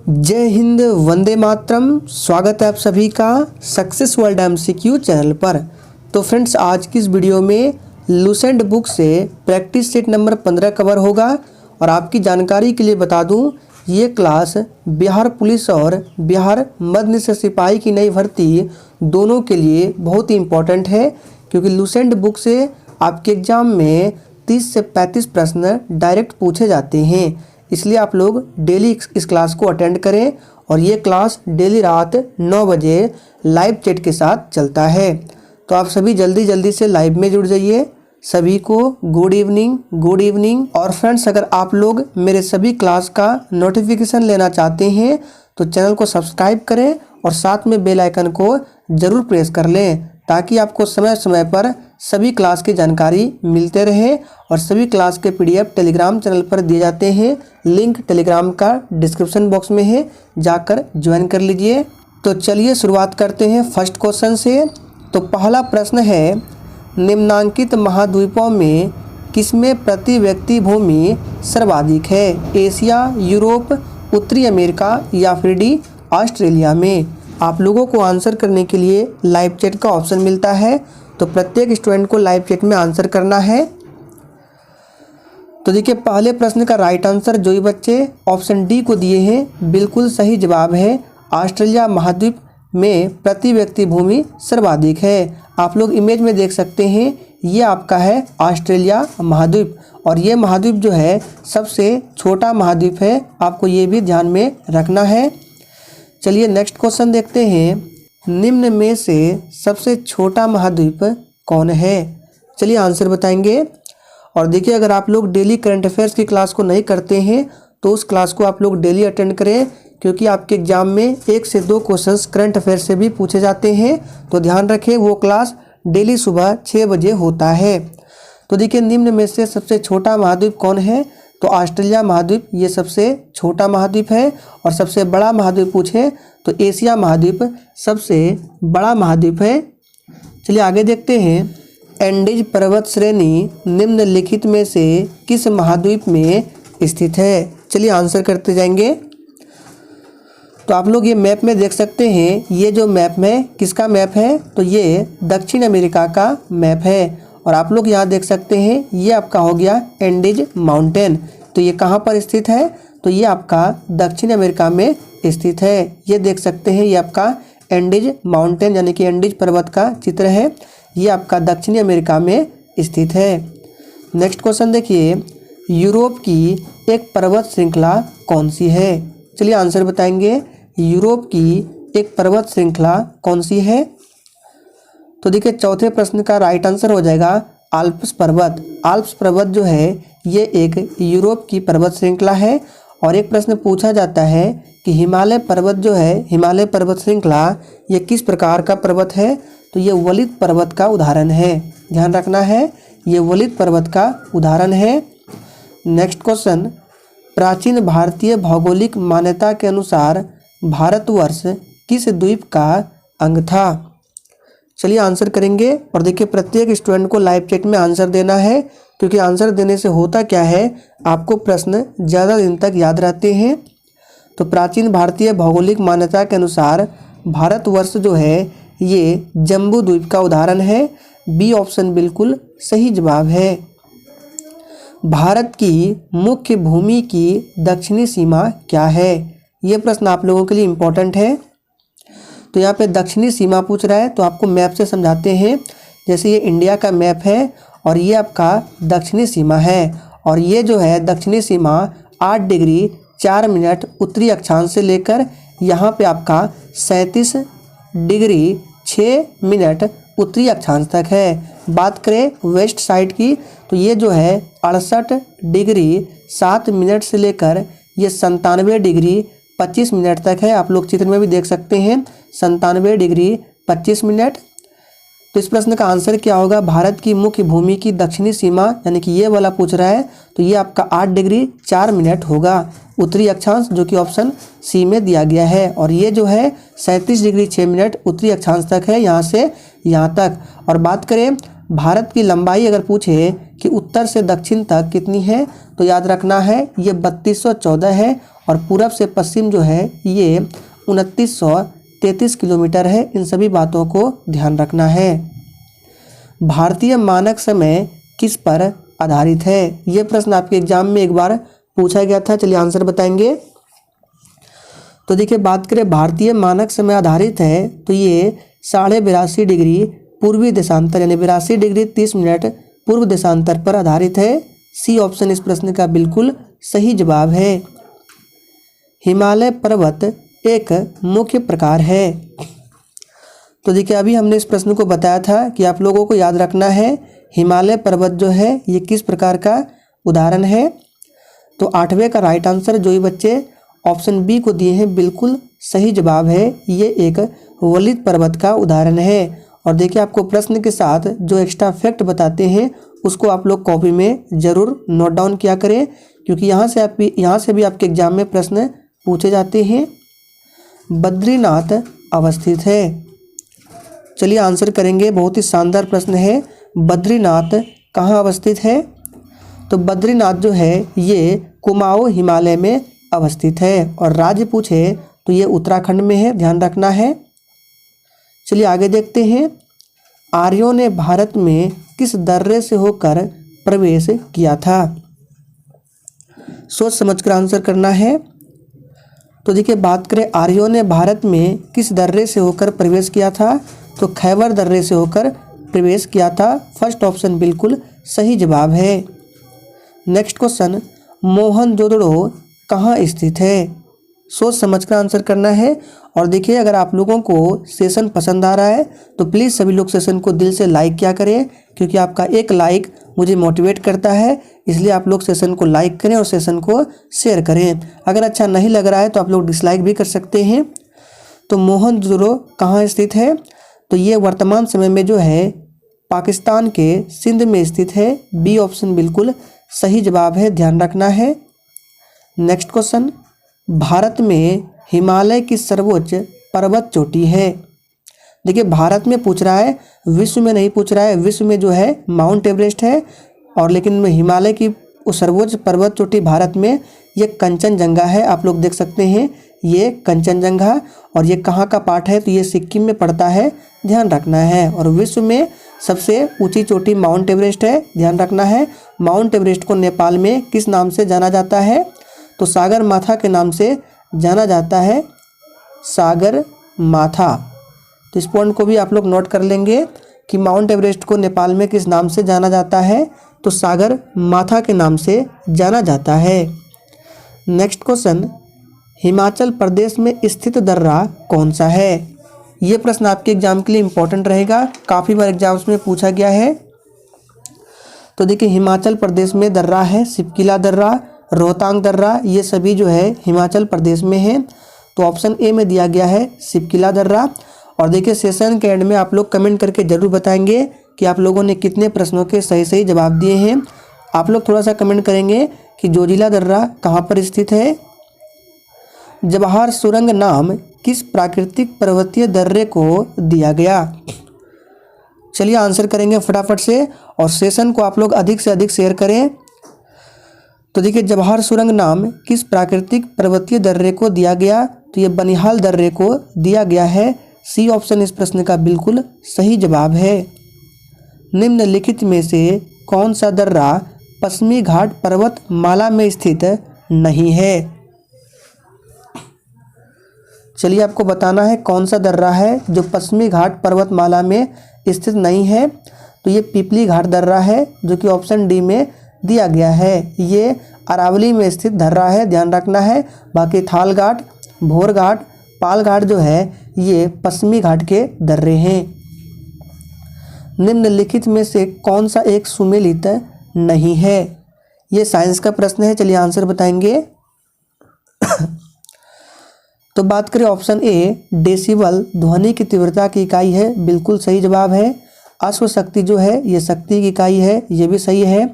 जय हिंद, वंदे मातरम। स्वागत है आप सभी का सक्सेस वर्ल्ड एमसीक्यू चैनल पर। तो फ्रेंड्स, आज की इस वीडियो में लुसेंट बुक से प्रैक्टिस सेट नंबर 15 कवर होगा। और आपकी जानकारी के लिए बता दूं, ये क्लास बिहार पुलिस और बिहार मध्य निःशक्त सिपाही की नई भर्ती दोनों के लिए बहुत ही इम्पोर्टेंट है, क्योंकि लुसेंट बुक से आपके एग्जाम में 30 से 35 प्रश्न डायरेक्ट पूछे जाते हैं। इसलिए आप लोग डेली इस क्लास को अटेंड करें। और ये क्लास डेली रात 9 बजे लाइव चैट के साथ चलता है। तो आप सभी जल्दी से लाइव में जुड़ जाइए। सभी को गुड इवनिंग, गुड इवनिंग। और फ्रेंड्स, अगर आप लोग मेरे सभी क्लास का नोटिफिकेशन लेना चाहते हैं तो चैनल को सब्सक्राइब करें और साथ में बेल आइकन को ज़रूर प्रेस कर लें, ताकि आपको समय समय पर सभी क्लास की जानकारी मिलते रहे। और सभी क्लास के पीडीएफ टेलीग्राम चैनल पर दिए जाते हैं। लिंक टेलीग्राम का डिस्क्रिप्शन बॉक्स में है, जाकर ज्वाइन कर लीजिए। तो चलिए शुरुआत करते हैं फर्स्ट क्वेश्चन से। तो पहला प्रश्न है, निम्नांकित महाद्वीपों में किसमें प्रति व्यक्ति भूमि सर्वाधिक है? एशिया, यूरोप, उत्तरी अमेरिका या फिर डी ऑस्ट्रेलिया में? आप लोगों को आंसर करने के लिए लाइव चैट का ऑप्शन मिलता है, तो प्रत्येक स्टूडेंट को लाइव चैट में आंसर करना है। तो देखिए, पहले प्रश्न का राइट आंसर जो ही बच्चे ऑप्शन डी को दिए हैं, बिल्कुल सही जवाब है। ऑस्ट्रेलिया महाद्वीप में प्रति व्यक्ति भूमि सर्वाधिक है। आप लोग इमेज में देख सकते हैं, ये आपका है ऑस्ट्रेलिया महाद्वीप। और ये महाद्वीप जो है सबसे छोटा महाद्वीप है, आपको ये भी ध्यान में रखना है। चलिए नेक्स्ट क्वेश्चन देखते हैं, निम्न में से सबसे छोटा महाद्वीप कौन है? चलिए आंसर बताएंगे। और देखिए, अगर आप लोग डेली करंट अफेयर्स की क्लास को नहीं करते हैं तो उस क्लास को आप लोग डेली अटेंड करें, क्योंकि आपके एग्जाम में 1 से 2 क्वेश्चंस करंट अफेयर्स से भी पूछे जाते हैं। तो ध्यान रखें, वो क्लास डेली सुबह 6 बजे होता है। तो देखिए, निम्न में से सबसे छोटा महाद्वीप कौन है? तो ऑस्ट्रेलिया महाद्वीप ये सबसे छोटा महाद्वीप है। और सबसे बड़ा महाद्वीप पूछे तो एशिया महाद्वीप सबसे बड़ा महाद्वीप है। चलिए आगे देखते हैं, एंडीज पर्वत श्रेणी निम्नलिखित में से किस महाद्वीप में स्थित है? चलिए आंसर करते जाएंगे। तो आप लोग ये मैप में देख सकते हैं, ये जो मैप में किसका मैप है? तो ये दक्षिण अमेरिका का मैप है। और आप लोग यहाँ देख सकते हैं, ये आपका हो गया एंडीज माउंटेन। तो ये कहाँ पर स्थित है? तो ये आपका दक्षिण अमेरिका में स्थित है। ये देख सकते हैं, ये आपका एंडीज माउंटेन यानी कि एंडीज पर्वत का चित्र है। ये आपका दक्षिणी अमेरिका में स्थित है। नेक्स्ट क्वेश्चन देखिए, यूरोप की एक पर्वत श्रृंखला कौन सी है? चलिए आंसर बताएंगे। यूरोप की एक पर्वत श्रृंखला कौन सी है? तो देखिए, चौथे प्रश्न का राइट आंसर हो जाएगा आल्प्स पर्वत। आल्प्स पर्वत जो है ये एक यूरोप की पर्वत श्रृंखला है। और एक प्रश्न पूछा जाता है कि हिमालय पर्वत जो है, हिमालय पर्वत श्रृंखला ये किस प्रकार का पर्वत है? तो ये वलित पर्वत का उदाहरण है। ध्यान रखना है, ये वलित पर्वत का उदाहरण है। नेक्स्ट क्वेश्चन, प्राचीन भारतीय भौगोलिक मान्यता के अनुसार भारतवर्ष किस द्वीप का अंग था? चलिए आंसर करेंगे। और देखिए, प्रत्येक स्टूडेंट को लाइव चैट में आंसर देना है, क्योंकि आंसर देने से होता क्या है, आपको प्रश्न ज़्यादा दिन तक याद रहते हैं। तो प्राचीन भारतीय भौगोलिक मान्यता के अनुसार भारतवर्ष जो है ये जम्बू द्वीप का उदाहरण है। बी ऑप्शन बिल्कुल सही जवाब है। भारत की मुख्य भूमि की दक्षिणी सीमा क्या है? ये प्रश्न आप लोगों के लिए इम्पोर्टेंट है। तो यहाँ पे दक्षिणी सीमा पूछ रहा है, तो आपको मैप से समझाते हैं। जैसे ये इंडिया का मैप है और ये आपका दक्षिणी सीमा है। और ये जो है दक्षिणी सीमा 8 डिग्री 4 मिनट उत्तरी अक्षांश से लेकर यहाँ पे आपका 37 डिग्री 6 मिनट उत्तरी अक्षांश तक है। बात करें वेस्ट साइड की, तो ये जो है 68 डिग्री 7 मिनट से लेकर ये 97 डिग्री 25 मिनट तक है। आप लोग चित्र में भी देख सकते हैं, 97 डिग्री 25 मिनट। तो इस प्रश्न का आंसर क्या होगा? भारत की मुख्य भूमि की दक्षिणी सीमा यानी कि ये वाला पूछ रहा है, तो ये आपका 8 डिग्री 4 मिनट होगा उत्तरी अक्षांश, जो कि ऑप्शन सी में दिया गया है। और ये जो है 37 डिग्री 6 मिनट उत्तरी अक्षांश तक है, यहाँ से यहाँ तक। और बात करें भारत की लंबाई अगर पूछे कि उत्तर से दक्षिण तक कितनी है, तो याद रखना है ये 3214 है। और पूरब से पश्चिम जो है ये 2933 किलोमीटर है। इन सभी बातों को ध्यान रखना है। भारतीय मानक समय किस पर आधारित है? ये प्रश्न आपके एग्जाम में एक बार पूछा गया था। चलिए आंसर बताएंगे। तो देखिए, बात करें भारतीय मानक समय आधारित है तो ये 82.5 डिग्री पूर्वी देशांतर यानी 82 डिग्री 30 मिनट पूर्व देशांतर पर आधारित है। सी ऑप्शन इस प्रश्न का बिल्कुल सही जवाब है। हिमालय पर्वत एक मुख्य प्रकार है। तो देखिए, अभी हमने इस प्रश्न को बताया था कि आप लोगों को याद रखना है हिमालय पर्वत जो है ये किस प्रकार का उदाहरण है। तो 8वें का राइट आंसर जो ये बच्चे ऑप्शन बी को दिए हैं बिल्कुल सही जवाब है। ये एक वलित पर्वत का उदाहरण है। और देखिए, आपको प्रश्न के साथ जो एक्स्ट्रा फैक्ट बताते हैं उसको आप लोग कॉपी में ज़रूर नोट डाउन किया करें, क्योंकि यहाँ से भी आपके एग्जाम में प्रश्न पूछे जाते हैं। बद्रीनाथ अवस्थित है। चलिए आंसर करेंगे। बहुत ही शानदार प्रश्न है। बद्रीनाथ कहाँ अवस्थित है? तो बद्रीनाथ जो है ये कुमाऊं हिमालय में अवस्थित है। और राज्य पूछे तो ये उत्तराखंड में है, ध्यान रखना है। चलिए आगे देखते हैं। आर्यों ने भारत में किस दर्रे से होकर प्रवेश किया था? सोच समझकर आंसर करना है। तो देखिए, बात करें आर्यों ने भारत में किस दर्रे से होकर प्रवेश किया था? तो खैबर दर्रे से होकर प्रवेश किया था। फर्स्ट ऑप्शन बिल्कुल सही जवाब है। नेक्स्ट क्वेश्चन, मोहनजोदड़ो कहाँ स्थित है? सोच समझकर आंसर करना है। और देखिए, अगर आप लोगों को सेशन पसंद आ रहा है तो प्लीज़ सभी लोग सेशन को दिल से लाइक किया करें, क्योंकि आपका एक लाइक मुझे मोटिवेट करता है। इसलिए आप लोग सेशन को लाइक करें और सेशन को शेयर करें। अगर अच्छा नहीं लग रहा है तो आप लोग डिसलाइक भी कर सकते हैं। तो मोहनजोदड़ो कहाँ स्थित है? तो ये वर्तमान समय में जो है पाकिस्तान के सिंध में स्थित है। बी ऑप्शन बिल्कुल सही जवाब है, ध्यान रखना है। नेक्स्ट क्वेश्चन, भारत में हिमालय की सर्वोच्च पर्वत चोटी है? देखिए, भारत में पूछ रहा है, विश्व में नहीं पूछ रहा है। विश्व में जो है माउंट एवरेस्ट है, और लेकिन हिमालय की सर्वोच्च पर्वत चोटी भारत में ये कंचनजंगा है। आप लोग देख सकते हैं ये कंचनजंगा। और ये कहाँ का पार्ट है? तो ये सिक्किम में पड़ता है, ध्यान रखना है। और विश्व में सबसे ऊंची चोटी माउंट एवरेस्ट है, ध्यान रखना है। माउंट एवरेस्ट को नेपाल में किस नाम से जाना जाता है? तो सागर माथा के नाम से जाना जाता है, सागर माथा। तो इस पॉइंट को भी आप लोग नोट कर लेंगे कि माउंट एवरेस्ट को नेपाल में किस नाम से जाना जाता है? तो सागर माथा के नाम से जाना जाता है। नेक्स्ट क्वेश्चन, हिमाचल प्रदेश में स्थित दर्रा कौन सा है? ये प्रश्न आपके एग्जाम के लिए इम्पोर्टेंट रहेगा, काफ़ी बार एग्जाम्स में पूछा गया है। तो देखिए, हिमाचल प्रदेश में दर्रा है सिपकिला दर्रा, रोहतांग दर्रा, ये सभी जो है हिमाचल प्रदेश में है। तो ऑप्शन ए में दिया गया है सिपकिला दर्रा। और देखिए, सेशन के एंड में आप लोग कमेंट करके ज़रूर बताएंगे कि आप लोगों ने कितने प्रश्नों के सही जवाब दिए हैं। आप लोग थोड़ा सा कमेंट करेंगे कि जोजिला दर्रा कहाँ पर स्थित है। जवाहर सुरंग नाम किस प्राकृतिक पर्वतीय दर्रे को दिया गया? चलिए आंसर करेंगे फटाफट से, और सेशन को आप लोग अधिक से अधिक शेयर करें। तो देखिए, जवाहर सुरंग नाम किस प्राकृतिक पर्वतीय दर्रे को दिया गया? तो ये बनिहाल दर्रे को दिया गया है। सी ऑप्शन इस प्रश्न का बिल्कुल सही जवाब है। निम्नलिखित में से कौन सा दर्रा पश्चिमी घाट पर्वत माला में स्थित नहीं है? चलिए आपको बताना है कौन सा दर्रा है जो पश्चिमी घाट पर्वतमाला में स्थित नहीं है। तो ये पिपली घाट दर्रा है, जो कि ऑप्शन डी में दिया गया है। ये अरावली में स्थित दर्रा है, ध्यान रखना है। बाकी थाल घाट, भोर घाट, पाल घाट जो है ये पश्चिमी घाट के दर्रे हैं। निम्नलिखित में से कौन सा एक सुमेलित नहीं है? ये साइंस का प्रश्न है। चलिए आंसर बताएंगे। तो बात करें ऑप्शन ए, डेसिबल ध्वनि की तीव्रता की इकाई है, बिल्कुल सही जवाब है। अश्व शक्ति जो है ये शक्ति की इकाई है, ये भी सही है।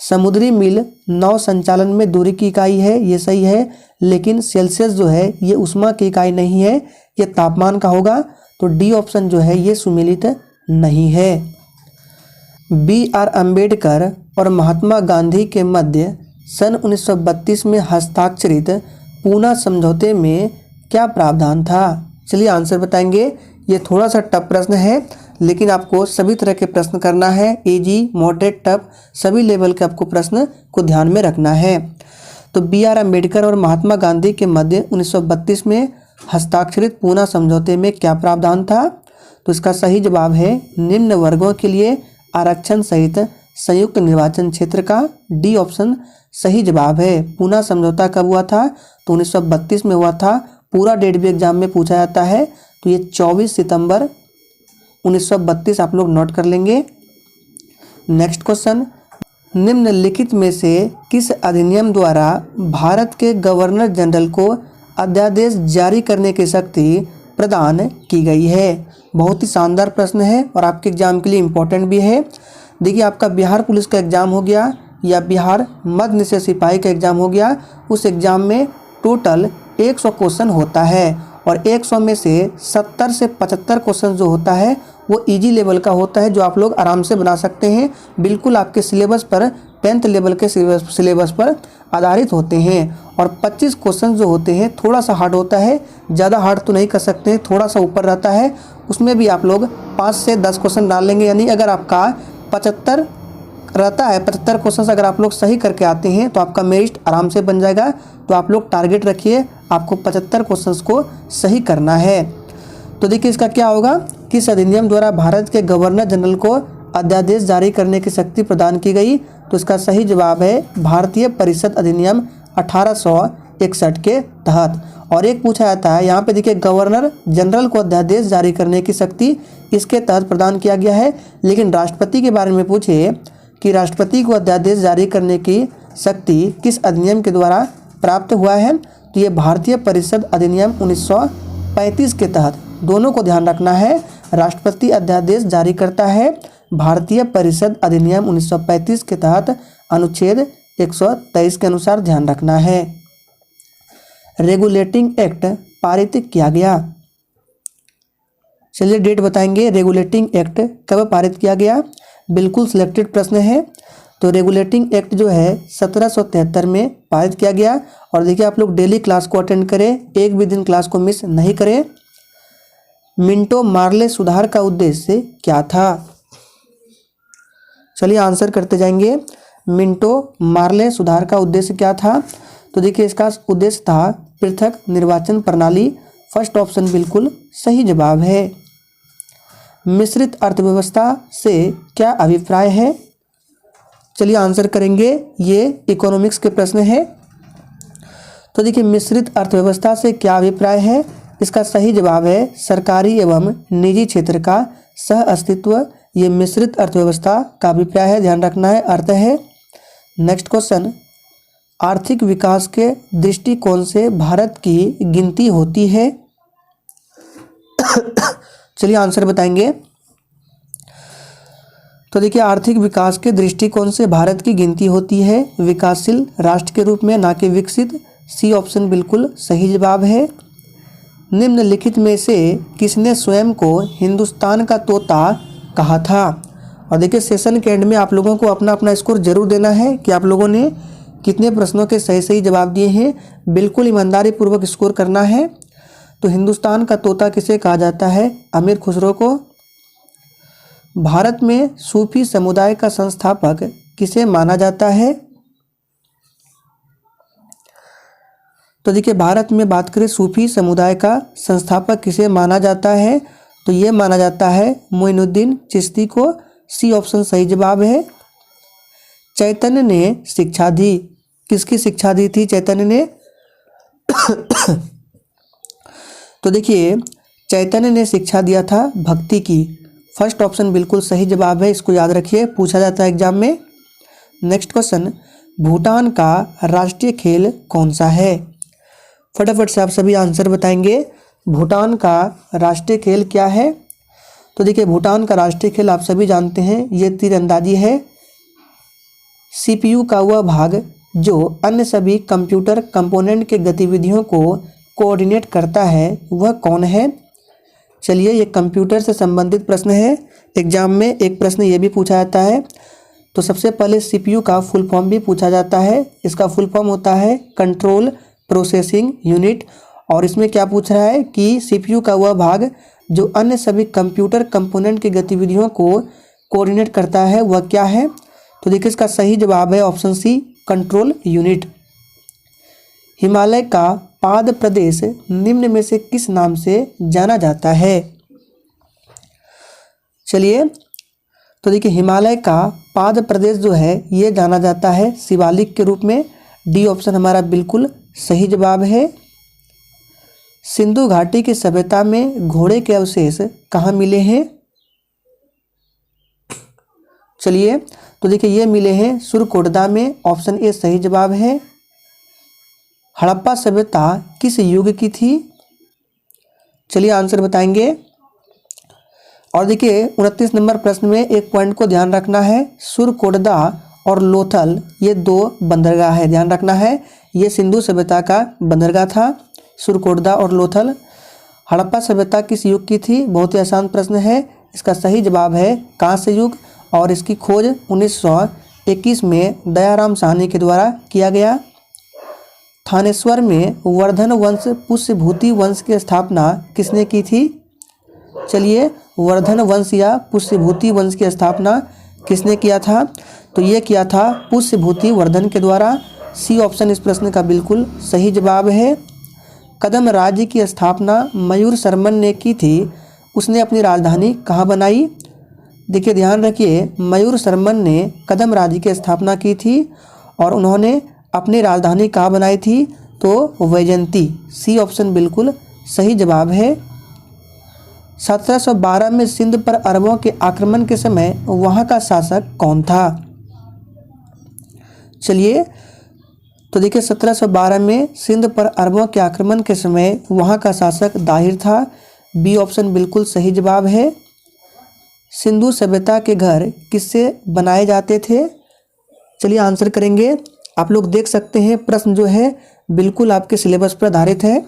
समुद्री मील नौ संचालन में दूरी की इकाई है, ये सही है। लेकिन सेल्सियस जो है ये ऊष्मा की इकाई नहीं है, ये तापमान का होगा। तो डी ऑप्शन जो है ये सुमेलित नहीं है। B.R. अम्बेडकर और महात्मा गांधी के मध्य सन 1932 में हस्ताक्षरित पूना समझौते में क्या प्रावधान था? चलिए आंसर बताएंगे। ये थोड़ा सा टफ प्रश्न है, लेकिन आपको सभी तरह के प्रश्न करना है, इजी, मॉडरेट, टफ, सभी लेवल के आपको प्रश्न को ध्यान में रखना है। तो बी.आर. अम्बेडकर और महात्मा गांधी के मध्य 1932 में हस्ताक्षरित पूना समझौते में क्या प्रावधान था? तो इसका सही जवाब है निम्न वर्गों के लिए आरक्षण सहित संयुक्त निर्वाचन क्षेत्र का डी ऑप्शन सही जवाब है। पूना समझौता कब हुआ था? तो 1932 में हुआ था। पूरा डेट भी एग्जाम में पूछा जाता है, तो ये 24 सितंबर 1932 आप लोग नोट कर लेंगे। नेक्स्ट क्वेश्चन, निम्नलिखित में से किस अधिनियम द्वारा भारत के गवर्नर जनरल को अध्यादेश जारी करने की शक्ति प्रदान की गई है? बहुत ही शानदार प्रश्न है और आपके एग्जाम के लिए इम्पोर्टेंट भी है। देखिए, आपका बिहार पुलिस का एग्जाम हो गया या बिहार मध्य निषेध सिपाही का एग्जाम हो गया, उस एग्जाम में टोटल 100 क्वेश्चन होता है और 100 में से 70 से 75 क्वेश्चन जो होता है वो इजी लेवल का होता है, जो आप लोग आराम से बना सकते हैं। बिल्कुल आपके सिलेबस पर 10th लेवल के सिलेबस पर आधारित होते हैं। और 25 क्वेश्चन जो होते हैं थोड़ा सा हार्ड होता है, ज़्यादा हार्ड तो नहीं कर सकते हैं, थोड़ा सा ऊपर रहता है। उसमें भी आप लोग 5 से 10 क्वेश्चन डाल लेंगे, यानी अगर आपका 75 रहता है, 75 क्वेश्चन अगर आप लोग सही करके आते हैं तो आपका मेरिट आराम से बन जाएगा। तो आप लोग टारगेट रखिए, आपको 75 क्वेश्चंस को सही करना है। तो देखिए इसका क्या होगा, किस अधिनियम द्वारा भारत के गवर्नर जनरल को अध्यादेश जारी करने की शक्ति प्रदान की गई? तो इसका सही जवाब है भारतीय परिषद अधिनियम 1861 के तहत। और एक पूछा जाता है यहाँ पे, देखिए गवर्नर जनरल को अध्यादेश जारी करने की शक्ति इसके तहत प्रदान किया गया है, लेकिन राष्ट्रपति के बारे में पूछे कि राष्ट्रपति को अध्यादेश जारी करने की शक्ति किस अधिनियम के द्वारा प्राप्त हुआ है? तो ये भारतीय परिषद अधिनियम 1935 के तहत। दोनों को ध्यान रखना है, राष्ट्रपति अध्यादेश जारी करता है भारतीय परिषद अधिनियम 1935 के तहत अनुच्छेद 123 के अनुसार, ध्यान रखना है। रेगुलेटिंग एक्ट पारित किया गया। चलिए डेट बताएंगे, रेगुलेटिंग एक्ट कब पारित किया गया? बिल्कुल सिलेक्टेड प्रश्न है। तो रेगुलेटिंग एक्ट जो है 1773 में पारित किया गया। और देखिए आप लोग डेली क्लास को अटेंड करें, एक भी दिन क्लास को मिस नहीं करें। मिंटो मार्ले सुधार का उद्देश्य क्या था? चलिए आंसर करते जाएंगे। मिंटो मार्ले सुधार का उद्देश्य क्या था? तो देखिए इसका उद्देश्य था पृथक निर्वाचन प्रणाली। फर्स्ट ऑप्शन बिल्कुल सही जवाब है। मिश्रित अर्थव्यवस्था से क्या अभिप्राय है? चलिए आंसर करेंगे, ये इकोनॉमिक्स के प्रश्न है। तो देखिए मिश्रित अर्थव्यवस्था से क्या अभिप्राय है? इसका सही जवाब है सरकारी एवं निजी क्षेत्र का सह अस्तित्व। ये मिश्रित अर्थव्यवस्था का अभिप्राय है, ध्यान रखना है, अर्थ है। नेक्स्ट क्वेश्चन, आर्थिक विकास के दृष्टिकोण से भारत की गिनती होती है? चलिए आंसर बताएंगे। तो देखिए आर्थिक विकास के दृष्टिकोण से भारत की गिनती होती है विकासशील राष्ट्र के रूप में, ना कि विकसित। सी ऑप्शन बिल्कुल सही जवाब है। निम्नलिखित में से किसने स्वयं को हिंदुस्तान का तोता कहा था? और देखिए सेशन के एंड में आप लोगों को अपना अपना स्कोर जरूर देना है कि आप लोगों ने कितने प्रश्नों के सही सही जवाब दिए हैं। बिल्कुल ईमानदारी पूर्वक स्कोर करना है। तो हिंदुस्तान का तोता किसे कहा जाता है? अमीर खुसरो को। भारत में सूफी समुदाय का संस्थापक किसे माना जाता है? तो देखिए भारत में बात करें सूफी समुदाय का संस्थापक किसे माना जाता है? तो ये माना जाता है मोइनुद्दीन चिश्ती को। सी ऑप्शन सही जवाब है। चैतन्य ने शिक्षा दी, किसकी शिक्षा दी थी चैतन्य ने? तो देखिए चैतन्य ने शिक्षा दिया था भक्ति की। फर्स्ट ऑप्शन बिल्कुल सही जवाब है, इसको याद रखिए, पूछा जाता है एग्जाम में। नेक्स्ट क्वेश्चन, भूटान का राष्ट्रीय खेल कौन सा है? फटाफट से आप सभी आंसर बताएंगे। भूटान का राष्ट्रीय खेल क्या है? तो देखिए भूटान का राष्ट्रीय खेल आप सभी जानते हैं, ये तीरंदाजी है। सीपीयू का वह भाग जो अन्य सभी कंप्यूटर कंपोनेंट के गतिविधियों को कोऑर्डिनेट करता है वह कौन है? चलिए ये कंप्यूटर से संबंधित प्रश्न है, एग्जाम में एक प्रश्न ये भी पूछा जाता है। तो सबसे पहले सीपीयू का फुल फॉर्म भी पूछा जाता है। इसका फुल फॉर्म होता है कंट्रोल प्रोसेसिंग यूनिट। और इसमें क्या पूछ रहा है कि सीपीयू का वह भाग जो अन्य सभी कंप्यूटर कंपोनेंट की गतिविधियों को कोऑर्डिनेट करता है वह क्या है। तो देखिए इसका सही जवाब है option C, control unit. Himalaya का पाद प्रदेश निम्न में से किस नाम से जाना जाता है। चलिए तो देखिए हिमालय का पाद प्रदेश जो है ये जाना जाता है शिवालिक के रूप में। डी ऑप्शन हमारा बिल्कुल सही जवाब है। सिंधु घाटी की सभ्यता में घोड़े के अवशेष कहाँ मिले हैं। चलिए तो देखिए ये मिले हैं सुरकोटदा में। ऑप्शन ए सही जवाब है। हड़प्पा सभ्यता किस युग की थी। चलिए आंसर बताएंगे। और देखिए 29 नंबर प्रश्न में एक पॉइंट को ध्यान रखना है, सुरकोटदा और लोथल ये दो बंदरगाह है, ध्यान रखना है। ये सिंधु सभ्यता का बंदरगाह था, सुरकोटदा और लोथल। हड़प्पा सभ्यता किस युग की थी, बहुत ही आसान प्रश्न है। इसका सही जवाब है कांस्य युग और इसकी खोज 1921 में दयाराम साहनी के द्वारा किया गया। थानेश्वर में वर्धन वंश पुष्यभूति वंश की स्थापना किसने की थी। चलिए वर्धन वंश या पुष्यभूति वंश की स्थापना किसने किया था, तो ये किया था पुष्यभूति वर्धन के द्वारा। सी ऑप्शन इस प्रश्न का बिल्कुल सही जवाब है। कदम राज्य की स्थापना मयूर शर्मन ने की थी, उसने अपनी राजधानी कहाँ बनाई। देखिए ध्यान रखिए, मयूर शर्मन ने कदम राज्य की स्थापना की थी और उन्होंने अपनी राजधानी कहाँ बनाई थी, तो वैजयंती। सी ऑप्शन बिल्कुल सही जवाब है। 1712 में सिंध पर अरबों के आक्रमण के समय वहाँ का शासक कौन था। चलिए तो देखिए 1712 में सिंध पर अरबों के आक्रमण के समय वहाँ का शासक दाहिर था। बी ऑप्शन बिल्कुल सही जवाब है। सिंधु सभ्यता के घर किससे बनाए जाते थे। चलिए आंसर करेंगे। आप लोग देख सकते हैं प्रश्न जो है बिल्कुल आपके सिलेबस पर आधारित है।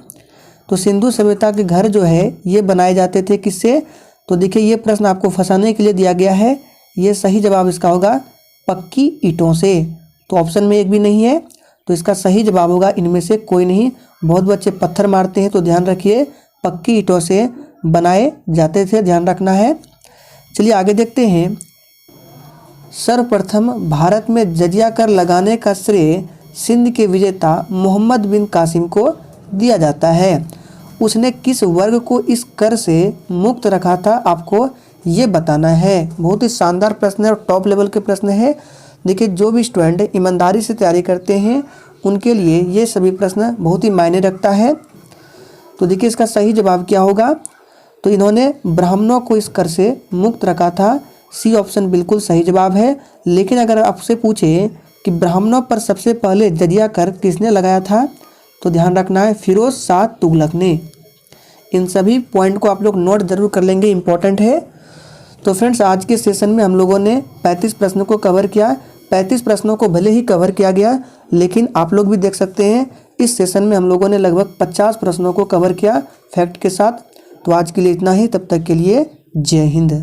तो सिंधु सभ्यता के घर जो है ये बनाए जाते थे किससे, तो देखिए ये प्रश्न आपको फंसाने के लिए दिया गया है। ये सही जवाब इसका होगा पक्की ईंटों से। तो ऑप्शन में एक भी नहीं है, तो इसका सही जवाब होगा इनमें से कोई नहीं। बहुत बच्चे पत्थर मारते हैं, तो ध्यान रखिए पक्की ईंटों से बनाए जाते थे, ध्यान रखना है। चलिए आगे देखते हैं। सर्वप्रथम भारत में जजिया कर लगाने का श्रेय सिंध के विजेता मोहम्मद बिन कासिम को दिया जाता है। उसने किस वर्ग को इस कर से मुक्त रखा था, आपको ये बताना है। बहुत ही शानदार प्रश्न है और टॉप लेवल के प्रश्न है। देखिए जो भी स्टूडेंट ईमानदारी से तैयारी करते हैं उनके लिए ये सभी प्रश्न बहुत ही मायने रखता है। तो देखिए इसका सही जवाब क्या होगा, तो इन्होंने ब्राह्मणों को इस कर से मुक्त रखा था। सी ऑप्शन बिल्कुल सही जवाब है। लेकिन अगर आपसे पूछे कि ब्राह्मणों पर सबसे पहले जजिया कर किसने लगाया था, तो ध्यान रखना है फिरोज शाह तुगलक ने। इन सभी पॉइंट को आप लोग नोट जरूर कर लेंगे, इंपॉर्टेंट है। तो फ्रेंड्स आज के सेशन में हम लोगों ने 35 प्रश्नों को कवर किया। 35 प्रश्नों को भले ही कवर किया गया, लेकिन आप लोग भी देख सकते हैं इस सेशन में हम लोगों ने लगभग 50 प्रश्नों को कवर किया फैक्ट के साथ। तो आज के लिए इतना ही, तब तक के लिए जय हिंद।